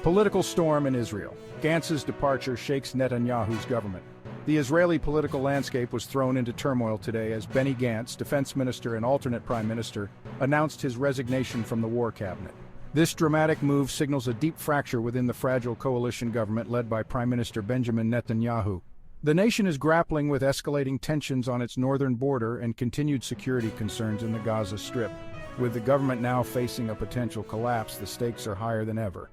Political storm in Israel. Gantz's departure shakes Netanyahu's government. The Israeli political landscape was thrown into turmoil today as Benny Gantz, defense minister and alternate prime minister, announced his resignation from the war cabinet. This dramatic move signals a deep fracture within the fragile coalition government led by Prime Minister Benjamin Netanyahu. The nation is grappling with escalating tensions on its northern border and continued security concerns in the Gaza Strip. With the government now facing a potential collapse, the stakes are higher than ever.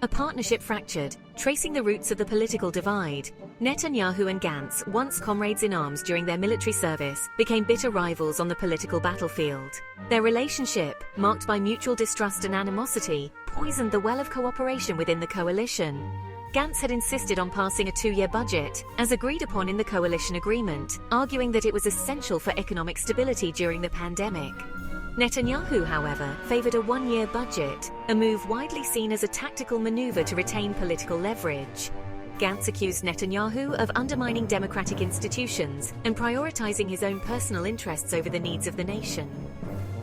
A partnership fractured, tracing the roots of the political divide. Netanyahu and Gantz, once comrades in arms during their military service, became bitter rivals on the political battlefield. Their relationship, marked by mutual distrust and animosity, poisoned the well of cooperation within the coalition. Gantz had insisted on passing a 2-year budget, as agreed upon in the coalition agreement, arguing that it was essential for economic stability during the pandemic. Netanyahu, however, favored a 1-year budget, a move widely seen as a tactical maneuver to retain political leverage. Gantz accused Netanyahu of undermining democratic institutions and prioritizing his own personal interests over the needs of the nation.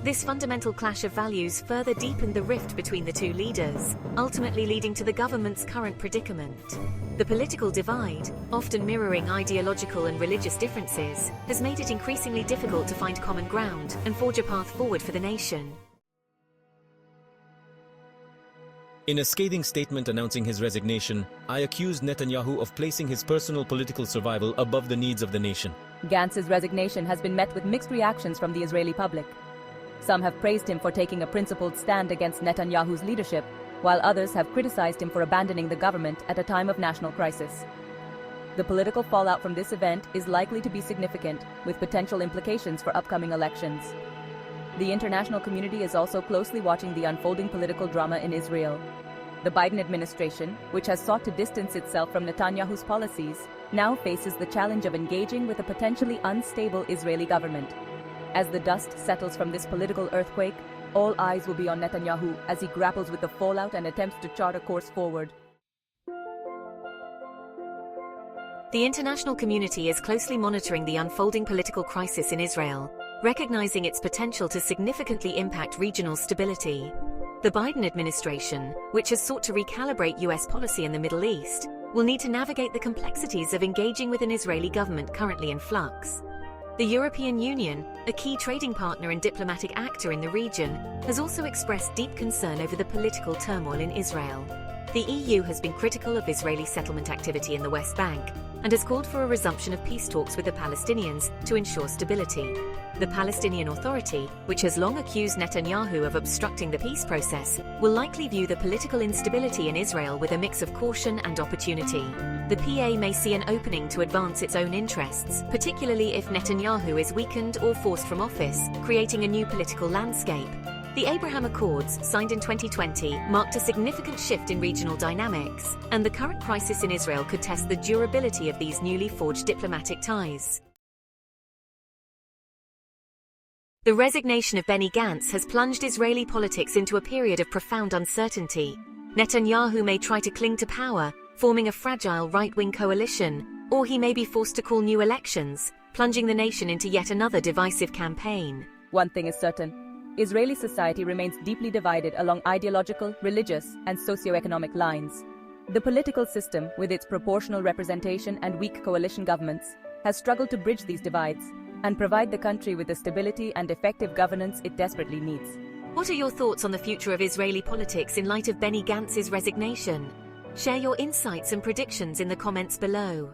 This fundamental clash of values further deepened the rift between the two leaders, ultimately leading to the government's current predicament. The political divide, often mirroring ideological and religious differences, has made it increasingly difficult to find common ground and forge a path forward for the nation. In a scathing statement announcing his resignation, I accused Netanyahu of placing his personal political survival above the needs of the nation. Gantz's resignation has been met with mixed reactions from the Israeli public. Some have praised him for taking a principled stand against Netanyahu's leadership, while others have criticized him for abandoning the government at a time of national crisis. The political fallout from this event is likely to be significant, with potential implications for upcoming elections. The international community is also closely watching the unfolding political drama in Israel. The Biden administration, which has sought to distance itself from Netanyahu's policies, now faces the challenge of engaging with a potentially unstable Israeli government. As the dust settles from this political earthquake, all eyes will be on Netanyahu as he grapples with the fallout and attempts to chart a course forward. The international community is closely monitoring the unfolding political crisis in Israel, recognizing its potential to significantly impact regional stability. The Biden administration, which has sought to recalibrate U.S. policy in the Middle East, will need to navigate the complexities of engaging with an Israeli government currently in flux. The European Union, a key trading partner and diplomatic actor in the region, has also expressed deep concern over the political turmoil in Israel. The EU has been critical of Israeli settlement activity in the West Bank and has called for a resumption of peace talks with the Palestinians to ensure stability. The Palestinian Authority, which has long accused Netanyahu of obstructing the peace process, will likely view the political instability in Israel with a mix of caution and opportunity. The PA may see an opening to advance its own interests, particularly if Netanyahu is weakened or forced from office, creating a new political landscape. The Abraham Accords, signed in 2020, marked a significant shift in regional dynamics, and the current crisis in Israel could test the durability of these newly forged diplomatic ties. The resignation of Benny Gantz has plunged Israeli politics into a period of profound uncertainty. Netanyahu may try to cling to power, forming a fragile right-wing coalition, or he may be forced to call new elections, plunging the nation into yet another divisive campaign. One thing is certain: Israeli society remains deeply divided along ideological, religious, and socio-economic lines. The political system, with its proportional representation and weak coalition governments, has struggled to bridge these divides and provide the country with the stability and effective governance it desperately needs. What are your thoughts on the future of Israeli politics in light of Benny Gantz's resignation? Share your insights and predictions in the comments below.